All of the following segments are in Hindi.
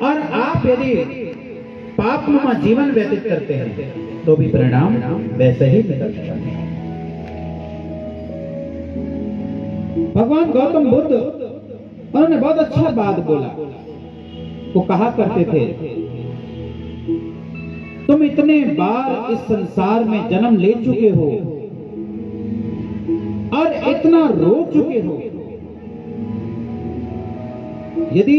और आप यदि पापनुमा जीवन व्यतीत करते हैं तो भी परिणाम वैसे ही निकलता है। भगवान गौतम बुद्ध उन्होंने बहुत अच्छा बात बोला। वो कहा करते थे, तुम इतने बार इस संसार में जन्म ले चुके हो और इतना रो चुके हो, यदि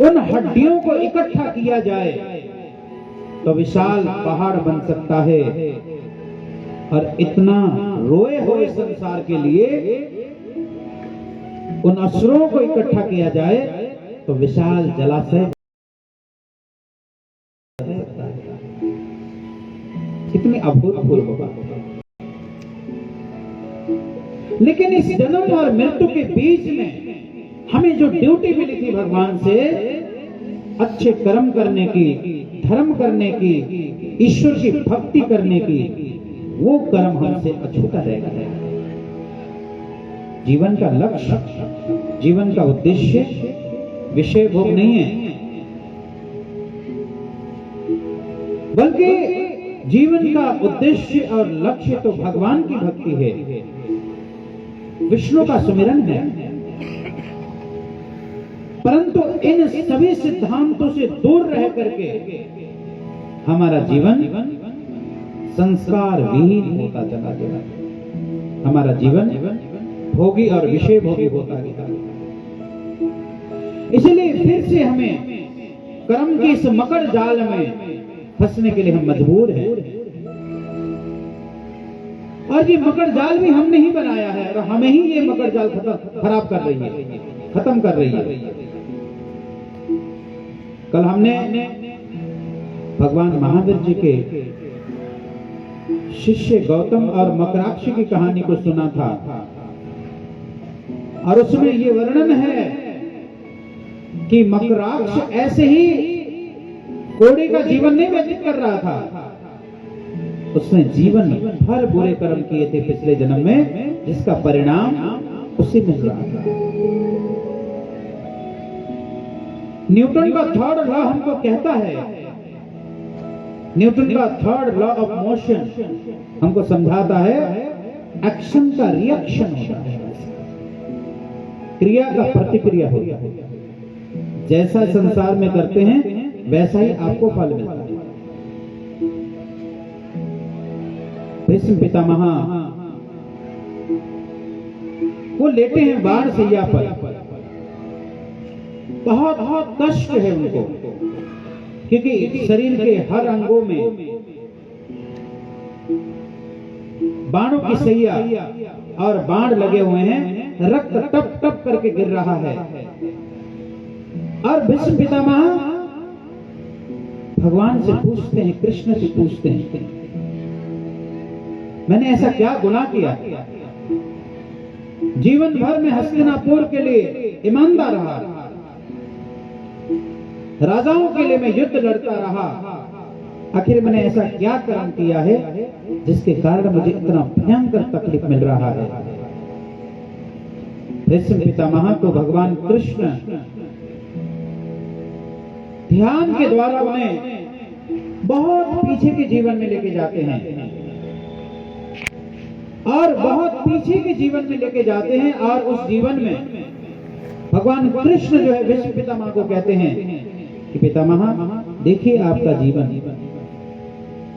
उन हड्डियों को इकट्ठा किया जाए तो विशाल पहाड़ बन सकता है, और इतना रोए हो इस संसार के लिए, उन असुरों को इकट्ठा किया जाए तो विशाल जलाशय कितनी अभूतपूर्व बात। लेकिन इस जन्म और मृत्यु के बीच में हमें जो ड्यूटी मिली थी भगवान से, अच्छे कर्म करने की, धर्म करने की, ईश्वर की भक्ति करने की, वो कर्म हमसे अछूता रहेगा। जीवन का लक्ष्य, जीवन का उद्देश्य विषय भोग नहीं है, बल्कि जीवन का उद्देश्य और लक्ष्य तो भगवान की भक्ति है, विष्णु का सुमिरन है। परंतु इन सभी सिद्धांतों से दूर रह करके हमारा जीवन संस्कार विहीन होता चला गया, हमारा जीवन भोगी और विषय भोगी होता गया। इसलिए फिर से हमें कर्म के इस मकर जाल में फंसने के लिए हम मजबूर हैं, और ये मकर जाल भी हमने ही बनाया है, और हमें ही ये मकर जाल खराब कर रही है, खत्म कर रही है। कल हमने भगवान महावीर जी के शिष्य गौतम और मकराक्ष की कहानी को सुना था, और उसमें ये वर्णन है कि मकराक्ष ऐसे ही कोड़े का जीवन नहीं व्यतीत कर रहा था, उसने जीवन भर बुरे कर्म किए थे पिछले जन्म में, जिसका परिणाम उसे मिल रहा था। न्यूटन का थर्ड लॉ हमको कहता है, न्यूटन का थर्ड लॉ ऑफ मोशन हमको समझाता है, एक्शन का रिएक्शन होता है, क्रिया का प्रतिक्रिया होता है। जैसा संसार में करते हैं वैसा ही आपको फल मिलता है। भीष्म पितामह वो लेटे हैं बाण सैया पर, बहुत बहुत कष्ट है उनको, क्योंकि शरीर के हर अंगों में बाणों की सैया और बाण लगे हुए हैं, रक्त टप टप करके गिर रहा है। और भीष्म पितामह भगवान से पूछते हैं, कृष्ण से पूछते हैं, मैंने ऐसा क्या गुनाह किया, जीवन भर में हस्तिनापुर के लिए ईमानदार रहा, राजाओं के लिए मैं युद्ध लड़ता रहा, आखिर मैंने ऐसा क्या कर्म किया है जिसके कारण मुझे इतना भयंकर तकलीफ मिल रहा है। भीष्म पितामह को भगवान कृष्ण ध्यान के द्वारा उन्हें बहुत पीछे के जीवन में लेके जाते हैं, और बहुत पीछे के जीवन में लेके जाते हैं, और उस जीवन में भगवान कृष्ण जो है भीष्म पितामह को कहते हैं कि पितामह देखिए आपका जीवन,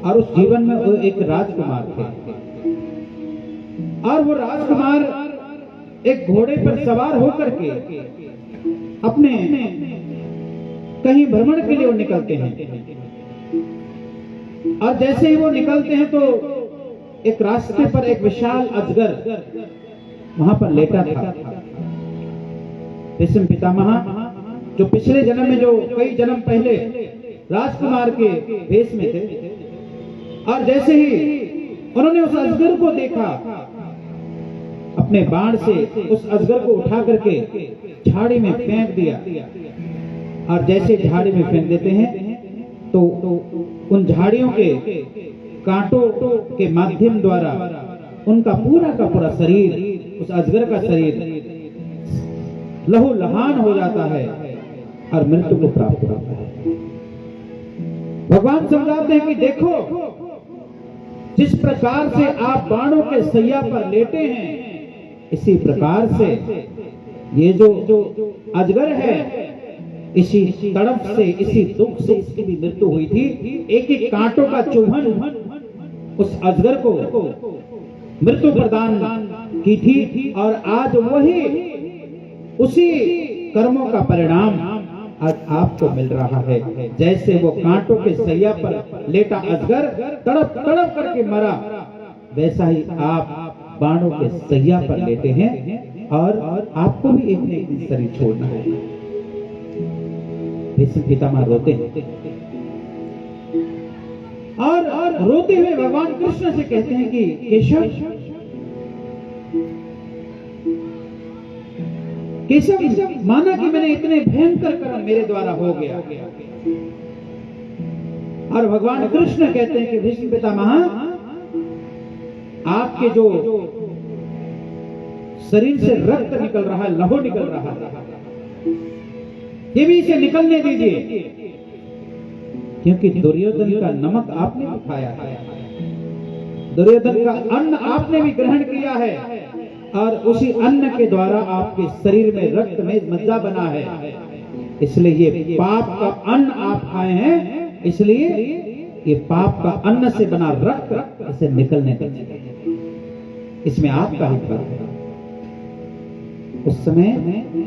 और उस जीवन में वो एक राजकुमार थे, और वो राजकुमार एक घोड़े पर सवार होकर के अपने कहीं भ्रमण के लिए वो निकलते हैं, और जैसे ही वो निकलते हैं तो एक रास्ते पर एक विशाल अजगर वहां पर लेटा था। भीष्म पितामह जो पिछले जन्म में, जो कई जन्म पहले राजकुमार के भेष में थे, और जैसे ही उन्होंने उस अजगर को देखा, अपने बाण से उस अजगर को उठा करके झाड़ी में फेंक दिया, और जैसे झाड़ी में फेंक देते हैं तो उन झाड़ियों के कांटों के माध्यम द्वारा उनका पूरा का पूरा शरीर, उस अजगर का शरीर लहू लहान हो जाता है, और मृत्यु को प्राप्त होता है। भगवान समझाते हैं कि देखो, जिस प्रकार से आप बाणों के सैया पर लेटे हैं, इसी प्रकार से ये जो अजगर है, इसी तड़प से, इसी दुख से इसकी भी मृत्यु हुई थी। एक एक कांटों का चुभन उस अजगर को मृत्यु प्रदान की थी, और आज वही उसी कर्मों का परिणाम आज आपको मिल रहा है। जैसे वो कांटों के सैया पर लेटा अजगर तड़प तड़प करके मरा, वैसा ही आप बाणों के सैया पर लेटे हैं, और आपको भी एक न एक दिन शरीर छोड़ना है। भीष्म पितामह रोते हैं और रोते हुए भगवान कृष्ण से कहते हैं कि केशव, केशव, माना कि मैंने इतने भयंकर कर्म मेरे द्वारा हो गया। और भगवान कृष्ण कहते हैं कि भीष्म पितामह, आपके जो शरीर से रक्त निकल रहा है, लहू निकल रहा है, ये भी इसे निकलने दीजिए, क्योंकि दुर्योधन का नमक आपने भी खाया है, दुर्योधन का अन्न आपने भी ग्रहण किया है, और उसी अन्न के द्वारा आपके शरीर में रक्त में मज्जा बना है। इसलिए ये पाप का अन्न आप खाए हैं, इसलिए ये पाप का अन्न से बना रक्त इसे निकलने दीजिए, इसमें आपका ही फर्क है। उस समय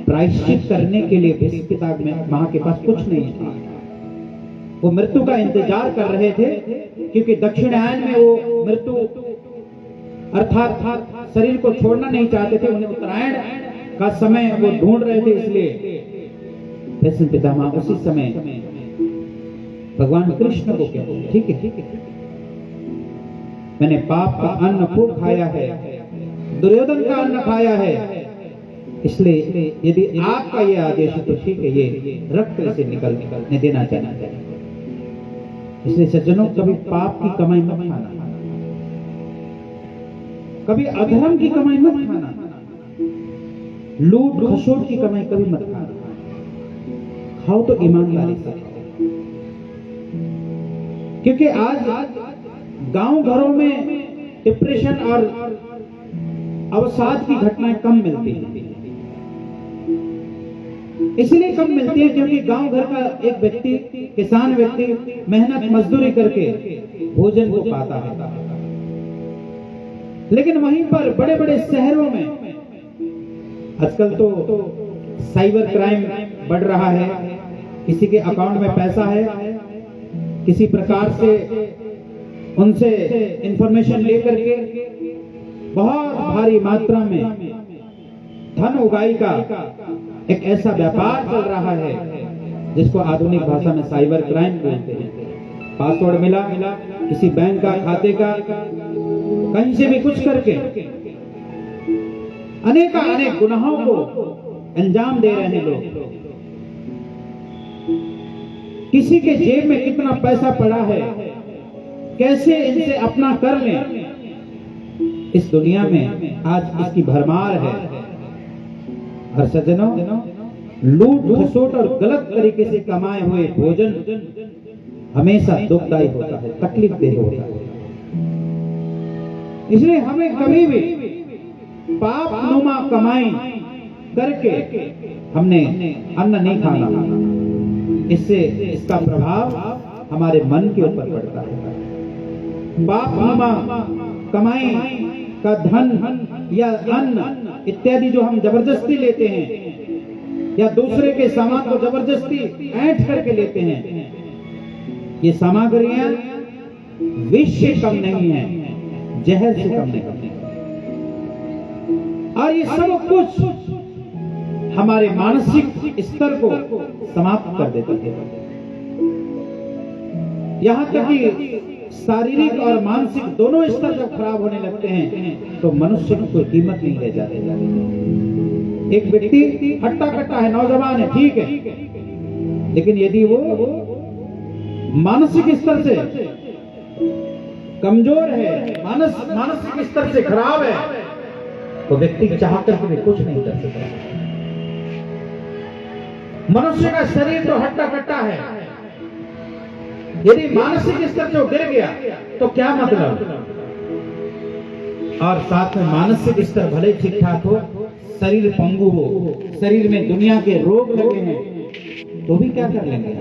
प्रायश्चित करने के लिए भीष्म पितामह के पास कुछ नहीं था। वो मृत्यु का इंतजार कर रहे थे, क्योंकि दक्षिणायन में वो मृत्यु अर्थात शरीर को छोड़ना नहीं चाहते थे। उन्हें उत्तरायण का समय वो ढूंढ रहे थे। इसलिए भीष्म पितामह उसी समय भगवान कृष्ण को कहते, ठीक है, मैंने पाप का अन्न खूब खाया है, दुर्योधन का अन्न खाया है, इसलिए यदि आपका ये आदेश है तो ठीक है, ये रक्त से निकलने देना चाहिए। इसलिए सज्जनों, कभी पाप की कमाई मत खाना, कभी अधर्म की कमाई मत खाना, लूट खसोट की कमाई कभी मत खाना। खाओ तो ईमानदारी से, क्योंकि आज गांव घरों में डिप्रेशन और अवसाद की घटनाएं कम मिलती हैं। इसलिए कम मिलती है क्योंकि गांव घर का एक व्यक्ति, किसान व्यक्ति मेहनत मजदूरी करके भोजन को पाता है। लेकिन वहीं पर बड़े बड़े शहरों में आजकल तो साइबर क्राइम बढ़ रहा है। किसी के अकाउंट में पैसा है, किसी प्रकार से उनसे इंफॉर्मेशन लेकर के बहुत भारी मात्रा में धन उगाई का एक ऐसा व्यापार चल रहा है जिसको आधुनिक भाषा में साइबर क्राइम बोलते हैं। पासवर्ड मिला किसी बैंक का, खाते का, कहीं से भी कुछ करके अनेक गुनाहों को अंजाम दे रहे हैं लोग। किसी के जेब में कितना पैसा पड़ा है, कैसे इनसे अपना कर लें, इस दुनिया में आज इसकी भरमार है। और सज्जनों, लूट खसोट और गलत तरीके से कमाए हुए भोजन हमेशा दुखदायी होता है, तकलीफ देह होता है। इसलिए हमें कभी भी पाप नुमा कमाई करके हमने अन्न नहीं खाना। इससे इसका प्रभाव हमारे मन के ऊपर पड़ता है। पाप नुमा कमाई का धन या अन्न इत्यादि जो हम जबरदस्ती लेते हैं या दूसरे के सामान को जबरदस्ती ऐंठ करके लेते हैं, ये सामग्रियां विष से कम नहीं है, जहर से कम नहीं है। और ये सब कुछ हमारे मानसिक स्तर को समाप्त कर देता है। यहाँ तक कि शारीरिक और मानसिक दोनों स्तर जब खराब होने लगते हैं तो मनुष्य की कोई कीमत नहीं रह जाती। एक व्यक्ति हट्टा कट्टा है, नौजवान है, ठीक है, लेकिन यदि वो मानसिक स्तर से कमजोर है, मानसिक स्तर से खराब है, तो व्यक्ति चाह करके भी कुछ नहीं कर सकता। मनुष्य का शरीर तो हट्टा कट्टा है, यदि मानसिक स्तर जो गिर गया तो क्या मतलब। और साथ में मानसिक स्तर भले ठीक ठाक हो, शरीर पंगु हो, शरीर में दुनिया के रोग लगे हैं, तो भी क्या कर लेंगे।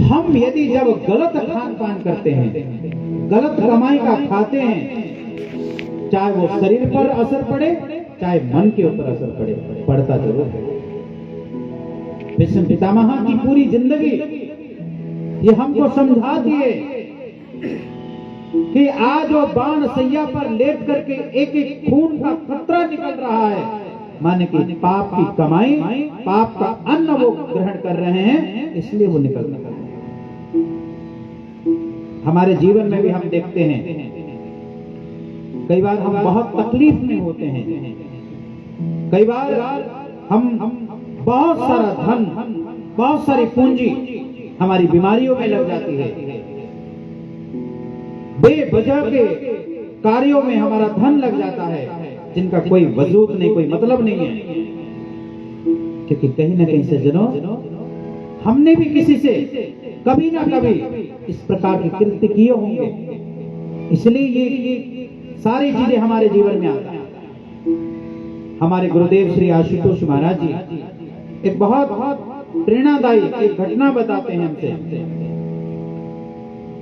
हम यदि जब गलत खान पान करते हैं, गलत कमाई का खाते हैं, चाहे वो शरीर पर असर पड़े चाहे मन के ऊपर असर पड़े, पड़ता जरूर है। भीष्म पितामह की पूरी जिंदगी ये हमको समझा दिए कि आज वो बाण सैया पर लेट करके एक एक खून का कतरा निकल रहा है, माने कि पाप की कमाई, पाप का अन्न वो ग्रहण कर रहे हैं, इसलिए वो निकल रहा है। हमारे जीवन में भी हम देखते हैं, कई बार हम बहुत तकलीफ में होते हैं, कई बार हम बहुत सारा धन, बहुत सारी पूंजी हमारी बीमारियों में लग जाती है, बेवजह के कार्यों में हमारा धन लग जाता है जिनका कोई वजूद नहीं, कोई मतलब नहीं है। क्योंकि कहीं ना कहीं से जनों हमने भी किसी से कभी ना कभी इस प्रकार के कृत्य किए होंगे, इसलिए ये सारी चीजें हमारे जीवन में आती हैं। हमारे गुरुदेव श्री आशुतोष महाराज जी एक बहुत प्रेरणादायी एक घटना बताते हैं हमसे।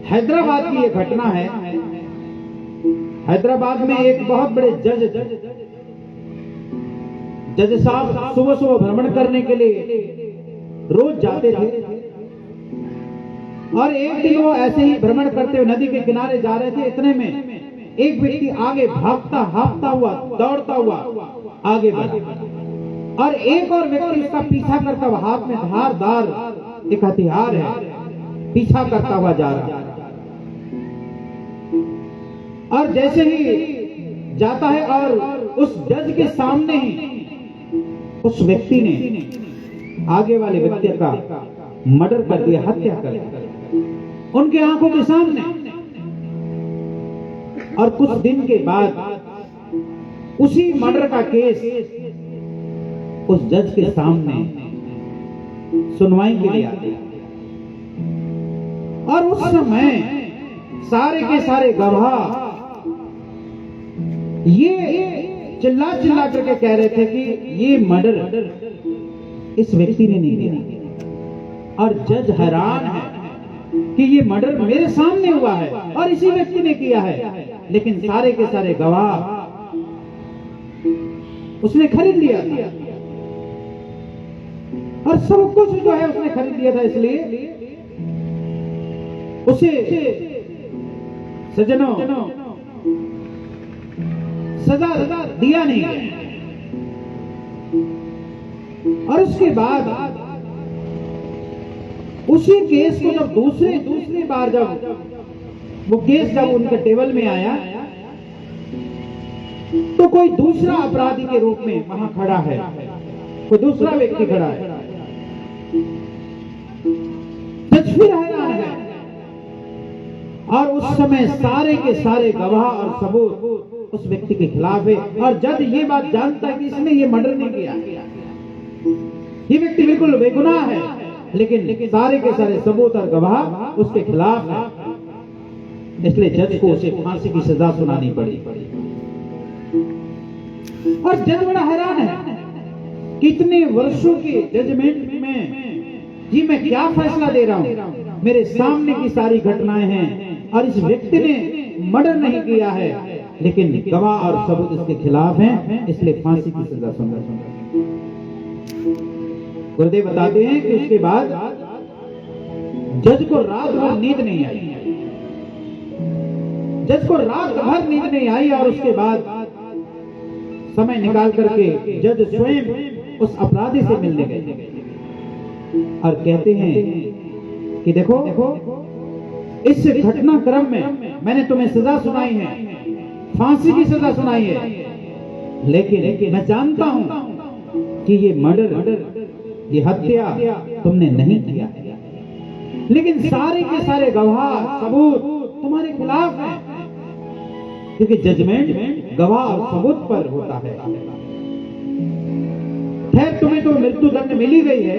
हैदराबाद की एक घटना है। हैदराबाद में एक बहुत बड़े जज साहब सुबह सुबह भ्रमण करने के लिए रोज जाते थे, और एक दिन वो ऐसे ही भ्रमण करते हुए नदी के किनारे जा रहे थे। इतने में एक व्यक्ति आगे भागता हाँफता हुआ, दौड़ता हुआ आगे बढ़ा, और एक और व्यक्ति उसका पीछा करता हुआ, हाथ में धारदार एक हथियार है, पीछा करता हुआ जा रहा। और जैसे ही जाता है और उस जज के सामने ही उस व्यक्ति ने आगे वाले व्यक्ति का मर्डर कर दिया, हत्या कर दिया उनके आंखों के सामने। और कुछ दिन के बाद उसी मर्डर का केस उस जज के सामने सुनवाई के लिए आती, और उस समय सारे के सारे गवाह ये चिल्ला चिल्ला करके कह रहे थे कि ये मर्डर इस व्यक्ति ने नहीं किया। और जज हैरान है कि ये मर्डर मेरे सामने हुआ है और इसी व्यक्ति ने किया है, लेकिन सारे के सारे गवाह उसने खरीद लिया था, और सब कुछ जो है उसने खरीद लिया था, इसलिए उसे सज्जनों सजा दिया नहीं गया। और उसके बाद उसी केस को जब दूसरी बार जब वो केस जब उनके टेबल में आया, तो कोई दूसरा अपराधी के रूप में वहां खड़ा है, कोई दूसरा व्यक्ति खड़ा है। जज फिर हैरान है, और उस समय सारे के सारे गवाह और सबूत उस व्यक्ति के खिलाफ है, और जज ये बात जानता है कि इसने ये मर्डर नहीं किया, ये व्यक्ति बिल्कुल बेगुनाह है, लेकिन सारे के सारे सबूत और गवाह उसके खिलाफ है, इसलिए जज को उसे फांसी की सजा सुनानी पड़ी। और जज बड़ा हैरान है कि इतने वर्षों के जजमेंट में जी मैं क्या फैसला दे रहा हूं, मेरे सामने की सारी घटनाएं हैं और इस व्यक्ति ने मर्डर नहीं किया है, लेकिन गवाह और सबूत इसके खिलाफ हैं, इसलिए फांसी की सजा सुना। गुरुदेव बताते हैं कि उसके बाद जज को रात भर नींद नहीं आई, जज को रात भर नींद नहीं आई, और उसके बाद समय निकाल करके जज स्वयं उस अपराधी से मिलने गए और कहते हैं कि देखो इस घटनाक्रम में मैंने तुम्हें सजा सुनाई है, फांसी की सजा सुनाई है, लेकिन मैं जानता हूं कि ये मर्डर, ये हत्या तुमने नहीं किया, लेकिन सारे के सारे गवाह सबूत तुम्हारे खिलाफ हैं, क्योंकि जजमेंट गवाह और सबूत पर होता है। खैर तुम्हें तो मृत्यु दंड मिल ही गई है,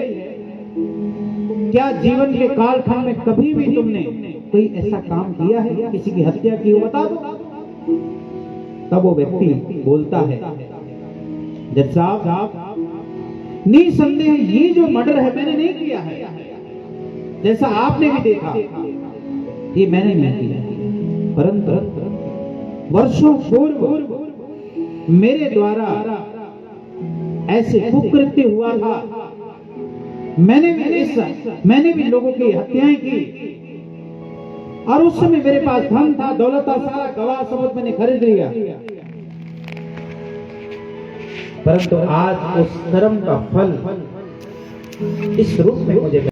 क्या जीवन के कालखंड में कभी भी तुमने कोई ऐसा काम किया है, किसी की हत्या की हो, बता दो। तब वो व्यक्ति बोलता है, जज साहब निसंदेह ये जो मर्डर है मैंने नहीं किया है, जैसा आपने भी देखा ये मैंने नहीं किया, परंतु वर्षों पूर्व मेरे द्वारा ऐसे कुकृत्य हुआ था, मैंने भी लोगों की हत्याएं की, और उस समय मेरे पास धन था, दौलत था, सारा गवाह सबूत मैंने खरीद लिया, परंतु आज उस कर्म का फल इस रूप में मुझे